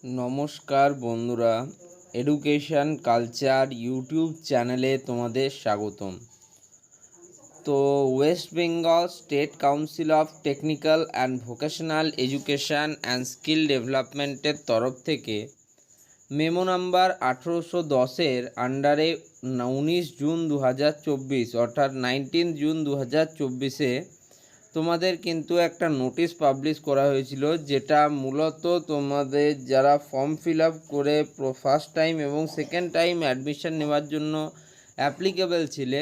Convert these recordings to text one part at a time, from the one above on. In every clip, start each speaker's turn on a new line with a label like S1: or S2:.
S1: নমস্কার বন্ধুরা, education culture YouTube চ্যানেলে তোমাদের স্বাগতম। তো West Bengal State Council of Technical and Vocational education and skill ডেভেলপমেন্টের তরফ থেকে মেমো নাম্বার 1810-এর আন্ডারে 19 জুন 2024 অর্থাৎ 19 জুন 2024-এ তোমাদের কিন্তু একটা নোটিশ পাবলিশ করা হয়েছিল, যেটা মূলত তোমাদের যারা ফর্ম ফিল আপ করে ফার্স্ট টাইম এবং সেকেন্ড টাইম অ্যাডমিশন নেওয়ার জন্য অ্যাপ্লিকেবল ছিলে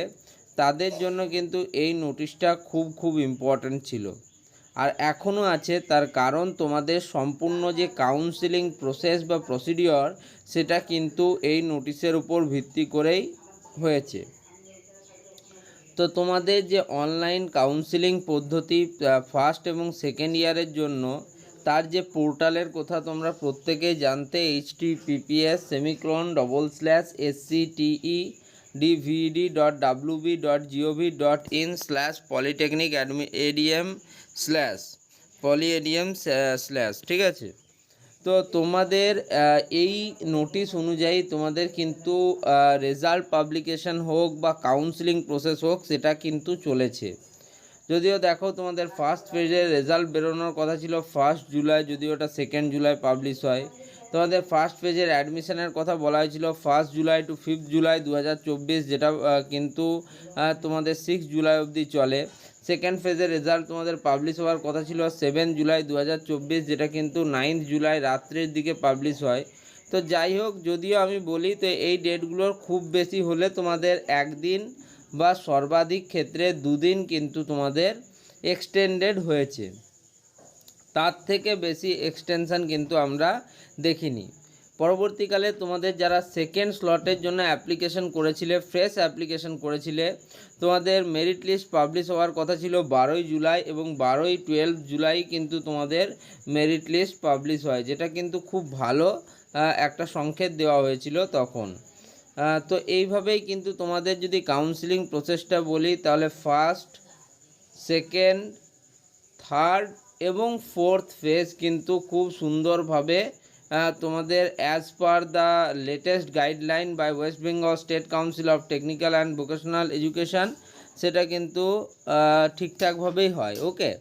S1: তাদের জন্য কিন্তু এই নোটিশটা খুব ইম্পর্ট্যান্ট ছিল আর এখনও আছে। তার কারণ তোমাদের সম্পূর্ণ যে কাউন্সিলিং প্রসেস বা প্রসিডিওর সেটা কিন্তু এই নোটিশের উপর ভিত্তি করেই হয়েছে। তো তোমাদের যে অনলাইন কাউন্সিলিং পদ্ধতি ফার্স্ট এবং সেকেন্ড ইয়ারের জন্য তার যে পোর্টালের কথা তোমরা প্রত্যেকেই জানতে, https://scte.wv.wv.gov.in/polytechnic-adm/polyadm/ ঠিক আছে। তো তোমাদের এই নোটিশ অনুযায়ী তোমাদের কিন্তু রেজাল্ট পাবলিকেশন হোক বা কাউন্সিলিং প্রসেস হোক সেটা কিন্তু চলেছে। যদিও দেখো তোমাদের ফার্স্ট ফেজের রেজাল্ট বেরোনোর কথা ছিল 1 জুলাই, যদিও ওটা 2 জুলাই পাবলিশ হয়। তোমাদের ফার্স্ট ফেজের অ্যাডমিশনের কথা বলা হয়েছিল 1 জুলাই টু 5 জুলাই 2024, যেটা কিন্তু তোমাদের 6 জুলাই অবধি চলে। সেকেন্ড ফেজের রেজাল্ট তোমাদের পাবলিশ হওয়ার কথা ছিল 7 জুলাই 2024, যেটা কিন্তু 9 জুলাই রাত্রের দিকে পাবলিশ হয়। তো যাই হোক, যদিও আমি বলি তো এই ডেটগুলোর খুব বেশি হলে তোমাদের একদিন বা সর্বাধিক ক্ষেত্রে 2 দিন কিন্তু তোমাদের এক্সটেন্ডেড হয়েছে, তার থেকে বেশি এক্সটেনশন কিন্তু আমরা দেখিনি। পরবর্তীকালে তোমাদের যারা সেকেন্ড স্লটের জন্য অ্যাপ্লিকেশন করেছিলে, ফ্রেশ অ্যাপ্লিকেশন করেছিলে, তোমাদের মেরিট লিস্ট পাবলিশ হওয়ার কথা ছিল 12 জুলাই এবং 12 জুলাই কিন্তু তোমাদের মেরিট লিস্ট পাবলিশ হয়, যেটা কিন্তু খুব ভালো একটা সংকেত দেওয়া হয়েছিল তখন। তো এইভাবেই কিন্তু তোমাদের যদি কাউন্সিলিং প্রসেসটা বলি তাহলে ফার্স্ট, সেকেন্ড, থার্ড এবং ফোর্থ ফেজ কিন্তু খুব সুন্দরভাবে তোমাদের as per the latest guideline by West Bengal State Council of Technical and Vocational Education সেটা কিন্তু ঠিকঠাকভাবেই হয়। ওকে,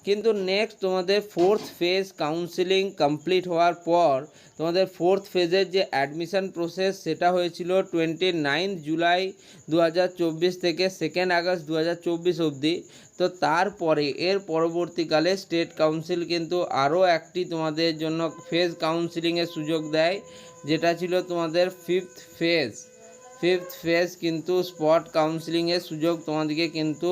S1: কিন্তু নেক্সট তোমাদের ফোর্থ ফেজ কাউন্সিলিং কমপ্লিট হওয়ার পর তোমাদের ফোর্থ ফেজের যে অ্যাডমিশান প্রসেস সেটা হয়েছিল 29 জুলাই 2024 থেকে 2 আগস্ট 2024 অবধি। তো তারপরে এর পরবর্তীকালে স্টেট কাউন্সিল কিন্তু আরও একটি তোমাদের জন্য ফেজ কাউন্সিলিংয়ের সুযোগ দেয়, যেটা ছিল তোমাদের ফিফথ ফেজ কিন্তু স্পট কাউন্সিলিংয়ের সুযোগ তোমাদেরকে কিন্তু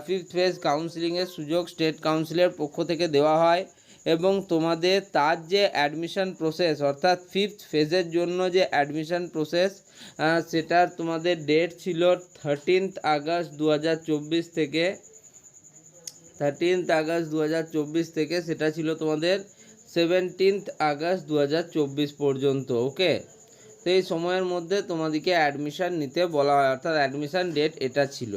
S1: ফিফথ ফেজ কাউন্সিলিংয়ের সুযোগ স্টেট কাউন্সিলের পক্ষ থেকে দেওয়া হয়। এবং তোমাদের তার যে অ্যাডমিশন প্রসেস অর্থাৎ ফিফথ ফেজের জন্য যে অ্যাডমিশন প্রসেস সেটার তোমাদের ডেট ছিল 13 আগস্ট 2024 থেকে 13 আগস্ট 2024 থেকে সেটা ছিল তোমাদের 17 আগস্ট 2024 পর্যন্ত। ওকে, তো এই সময়ের মধ্যে তোমাদেরকে অ্যাডমিশান নিতে বলা হয়, অর্থাৎ অ্যাডমিশান ডেট এটা ছিল।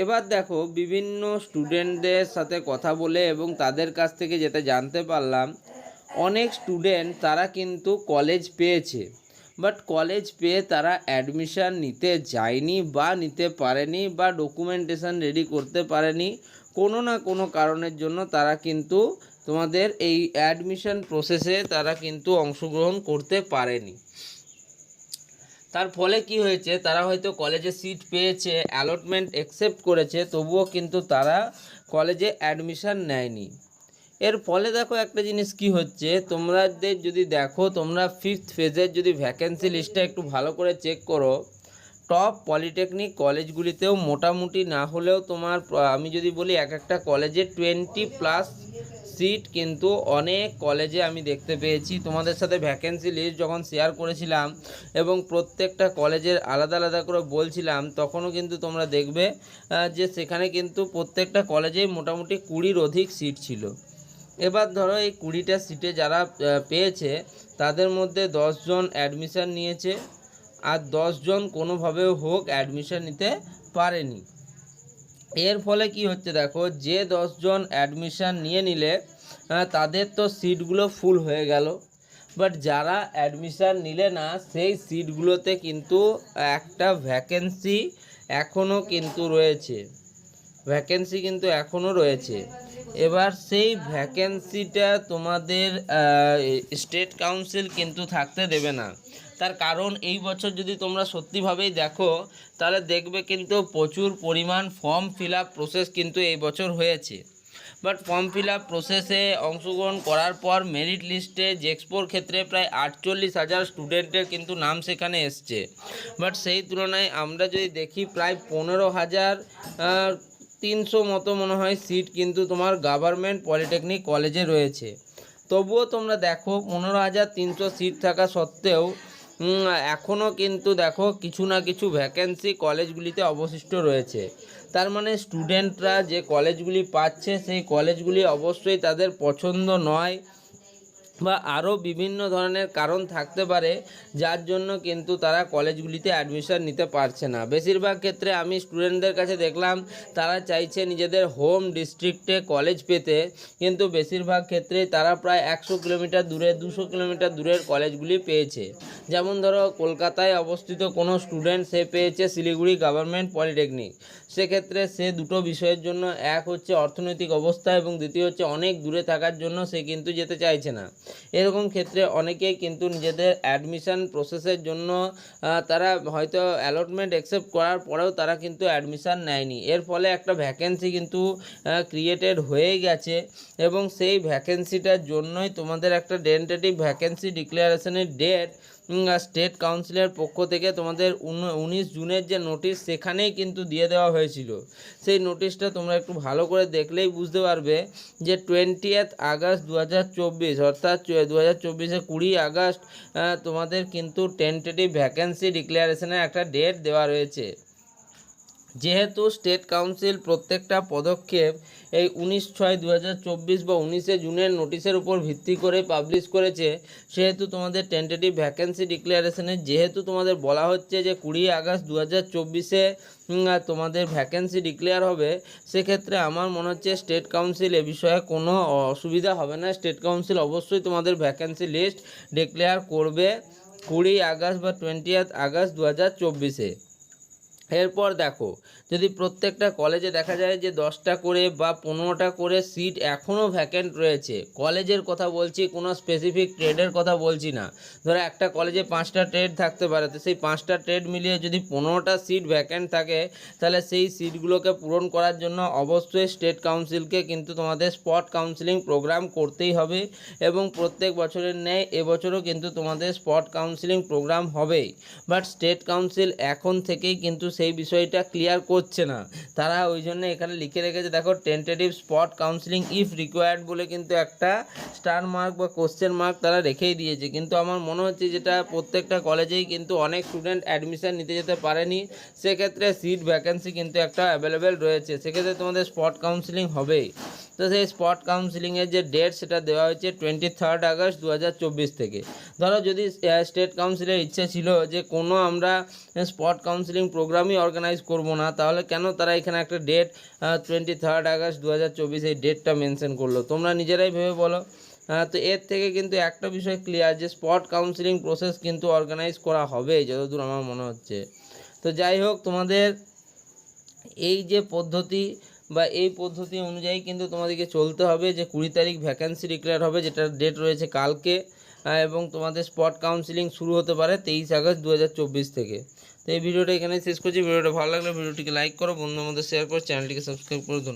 S1: এবার দেখো, বিভিন্ন স্টুডেন্টদের সাথে কথা বলে এবং তাদের কাছ থেকে যেটা জানতে পারলাম, অনেক স্টুডেন্ট তারা কিন্তু কলেজ পেয়েছে, বাট কলেজ পেয়ে তারা অ্যাডমিশান নিতে যায়নি বা নিতে পারেনি বা ডকুমেন্টেশন রেডি করতে পারেনি, কোনো না কোনো কারণের জন্য তারা কিন্তু তোমাদের এই অ্যাডমিশন প্রসেসে তারা কিন্তু অংশগ্রহণ করতে পারেনি। তার ফলে কি হয়েছে, তারা হয়তো কলেজে সিট পেয়েছে, অ্যালটমেন্ট অ্যাকসেপ্ট করেছে, তবুও কিন্তু তারা কলেজে অ্যাডমিশান নেয়নি। এর ফলে দেখো একটা জিনিস কি হচ্ছে, তোমাদের যদি দেখো তোমরা ফিফথ ফেজের যদি ভ্যাকেন্সি লিস্টটা একটু ভালো করে চেক করো, টপ পলিটেকনিক কলেজগুলিতেও মোটামুটি না হলেও তোমার আমি যদি বলি এক একটা কলেজে 20+ সিট কিন্তু অনেক কলেজে আমি দেখতে পেয়েছি। তোমাদের সাথে ভ্যাকেন্সি লিস্ট যখন শেয়ার করেছিলাম এবং প্রত্যেকটা কলেজের আলাদা আলাদা করে বলছিলাম, তখনও কিন্তু তোমরা দেখবে যে সেখানে কিন্তু প্রত্যেকটা কলেজেই মোটামুটি 20-র অধিক সিট ছিল। এবার ধরো এই 20টা সিটে যারা পেয়েছে তাদের মধ্যে 10 জন অ্যাডমিশান নিয়েছে আর 10 জন কোনোভাবেও হোক অ্যাডমিশান নিতে পারেনি। এর ফলে কি হচ্ছে দেখো, যে 10 জন অ্যাডমিশান নিয়ে নিলে তাদের তো সিটগুলো ফুল হয়ে গেল, বাট যারা অ্যাডমিশান নিলে না সেই সিটগুলোতে কিন্তু একটা ভ্যাকেন্সি এখনও কিন্তু রয়েছে, ভ্যাকেন্সি কিন্তু এখনও রয়েছে। এবার সেই ভ্যাকেন্সিটা তোমাদের স্টেট কাউন্সিল কিন্তু থাকতে দেবে না। তার কারণ এই বছর যদি তোমরা সত্যিভাবেই দেখো তাহলে দেখবে কিন্তু প্রচুর পরিমাণ ফর্ম ফিল আপ প্রসেস কিন্তু এই বছর হয়েছে। বাট ফর্ম ফিল আপ প্রসেসে অংশগ্রহণ করার পর মেরিট লিস্টে জেক্সপোর ক্ষেত্রে প্রায় 48,000 স্টুডেন্টের কিন্তু নাম সেখানে এসছে। বাট সেই তুলনায় আমরা যদি দেখি প্রায় 15,300 মতো মনে হয় সিট কিন্তু তোমার গভর্নমেন্ট পলিটেকনিক কলেজে রয়েছে। তবুও তোমরা দেখো 15,300 সিট থাকা সত্ত্বেও এখনও কিন্তু দেখো কিছু না কিছু ভ্যাকেন্সি কলেজগুলিতে অবশিষ্ট রয়েছে। তার মানে স্টুডেন্টরা যে কলেজগুলি পাচ্ছে সেই কলেজগুলি অবশ্যই তাদের পছন্দ নয় বা আরও বিভিন্ন ধরনের কারণ থাকতে পারে যার জন্য কিন্তু তারা কলেজগুলিতে অ্যাডমিশন নিতে পারছে না। বেশিরভাগ ক্ষেত্রে আমি স্টুডেন্টদের কাছে দেখলাম তারা চাইছে নিজেদের হোম ডিস্ট্রিক্টে কলেজ পেতে, কিন্তু বেশিরভাগ ক্ষেত্রেই তারা প্রায় 100 কিলোমিটার দূরে 200 কিলোমিটার দূরের কলেজগুলি পেয়েছে। যেমন ধরো কলকাতায় অবস্থিত কোনো স্টুডেন্ট সে পেয়েছে শিলিগুড়ি গভর্নমেন্ট পলিটেকনিক, সেক্ষেত্রে সে দুটো বিষয়ের জন্য, এক হচ্ছে অর্থনৈতিক অবস্থা এবং দ্বিতীয় হচ্ছে অনেক দূরে থাকার জন্য সে কিন্তু যেতে চাইছে না। এরকম ক্ষেত্রে অনেকেই কিন্তু নিজেদের অ্যাডমিশান প্রসেসের জন্য তারা হয়তো অ্যালটমেন্ট অ্যাকসেপ্ট করার পরেও তারা কিন্তু অ্যাডমিশান নেয়নি। এর ফলে একটা ভ্যাকেন্সি কিন্তু ক্রিয়েটেড হয়ে গেছে এবং সেই ভ্যাকেন্সিটার জন্যই তোমাদের একটা টেন্টেটিভ ভ্যাকেন্সি ডিক্লারেশনের ডেট স্টেট কাউন্সিলের পক্ষ থেকে তোমাদের 19 জুনের যে নোটিশ সেখানেই কিন্তু দিয়ে দেওয়া হয়েছিল। সেই নোটিশটা তোমরা একটু ভালো করে দেখলেই বুঝতে পারবে যে 20 আগস্ট 2024 অর্থাৎ 2024 20 আগস্ট তোমাদের কিন্তু টেন্টেটিভ ভ্যাকেন্সি ডিক্লারেশনের একটা ডেট দেওয়া রয়েছে। যেহেতু স্টেট কাউন্সিল প্রত্যেকটা পদক্ষেপ এই 19/6/2024 বা 19 জুনের নোটিশের উপর ভিত্তি করে পাবলিশ করেছে, সেহেতু তোমাদের টেন্টেটিভ ভ্যাকেন্সি ডিক্লারেশনে যেহেতু তোমাদের বলা হচ্ছে যে 20 আগস্ট 2024 তোমাদের ভ্যাকেন্সি ডিক্লেয়ার হবে, সেক্ষেত্রে আমার মনে হচ্ছে স্টেট কাউন্সিল এ বিষয়ে কোনো অসুবিধা হবে না। স্টেট কাউন্সিল অবশ্যই তোমাদের ভ্যাকেন্সি লিস্ট ডিক্লেয়ার করবে 20 আগস্ট বা 20 আগস্ট 2024। এরপর দেখো যদি প্রত্যেকটা কলেজে দেখা যায় যে 10টা করে বা 15টা করে সিট এখনও ভ্যাকেন্ট রয়েছে, কলেজের কথা বলছি, কোনো স্পেসিফিক ট্রেডের কথা বলছি না। ধরো একটা কলেজে 5টা ট্রেড থাকতে পারে, তো সেই 5টা ট্রেড মিলিয়ে যদি 15টা সিট ভ্যাকেন্ট থাকে তাহলে সেই সিটগুলোকে পূরণ করার জন্য অবশ্যই স্টেট কাউন্সিলকে কিন্তু তোমাদের স্পট কাউন্সিলিং প্রোগ্রাম করতেই হবে এবং প্রত্যেক বছরের ন্যায় এবছরও কিন্তু তোমাদের স্পট কাউন্সিলিং প্রোগ্রাম হবেই। বাট স্টেট কাউন্সিল এখন থেকেই কিন্তু সেই বিষয়টা ক্লিয়ার করছে না, তারা ওই জন্য এখানে লিখে রেখেছে দেখো tentative spot counselling if required বলে কিন্তু একটা স্টার মার্ক বা কোশ্চেন মার্ক তারা রেখেই দিয়েছে। কিন্তু আমার মনে হচ্ছে যেটা প্রত্যেকটা কলেজেই কিন্তু অনেক স্টুডেন্ট অ্যাডমিশন নিতে যেতে পারেনি, সেক্ষেত্রে সিট ভ্যাকেন্সি কিন্তু একটা অ্যাভেলেবেল রয়েছে, সেক্ষেত্রে তোমাদের স্পট কাউন্সিলিং হবেই। তো সেই স্পট কাউন্সিলিংয়ের যে ডেট সেটা দেওয়া হয়েছে 23 আগস্ট 2024 থেকে। ধরো যদি স্টেট কাউন্সিলের ইচ্ছে ছিল যে কোনো আমরা স্পট কাউন্সিলিং প্রোগ্রামই অর্গানাইজ করব না, তাহলে কেন তারা এখানে একটা ডেট 23 আগস্ট 2024 এই ডেটটা মেনশন করলো, তোমরা নিজেরাই ভেবে বলো। তো এর থেকে কিন্তু একটা বিষয় ক্লিয়ার যে স্পট কাউন্সিলিং প্রসেস কিন্তু অর্গানাইজ করা হবে যতদূর আমার মনে হচ্ছে। তো যাই হোক, তোমাদের এই যে পদ্ধতি বা এই পদ্ধতি অনুযায়ী কিন্তু তোমাদেরকে চলতে হবে যে 20 তারিখ ভ্যাকেন্সি ডিক্লেয়ার হবে, যেটার ডেট রয়েছে কালকে, এবং তোমাদের স্পট কাউন্সিলিং শুরু হতে পারে 23 আগস্ট 2024 থেকে। তো এই ভিডিওটা এখানে শেষ করছি। ভিডিওটা ভালো লাগলে ভিডিওটিকে লাইক করো, বন্ধুদের মধ্যে শেয়ার করো, চ্যানেলটিকে সাবস্ক্রাইব করো।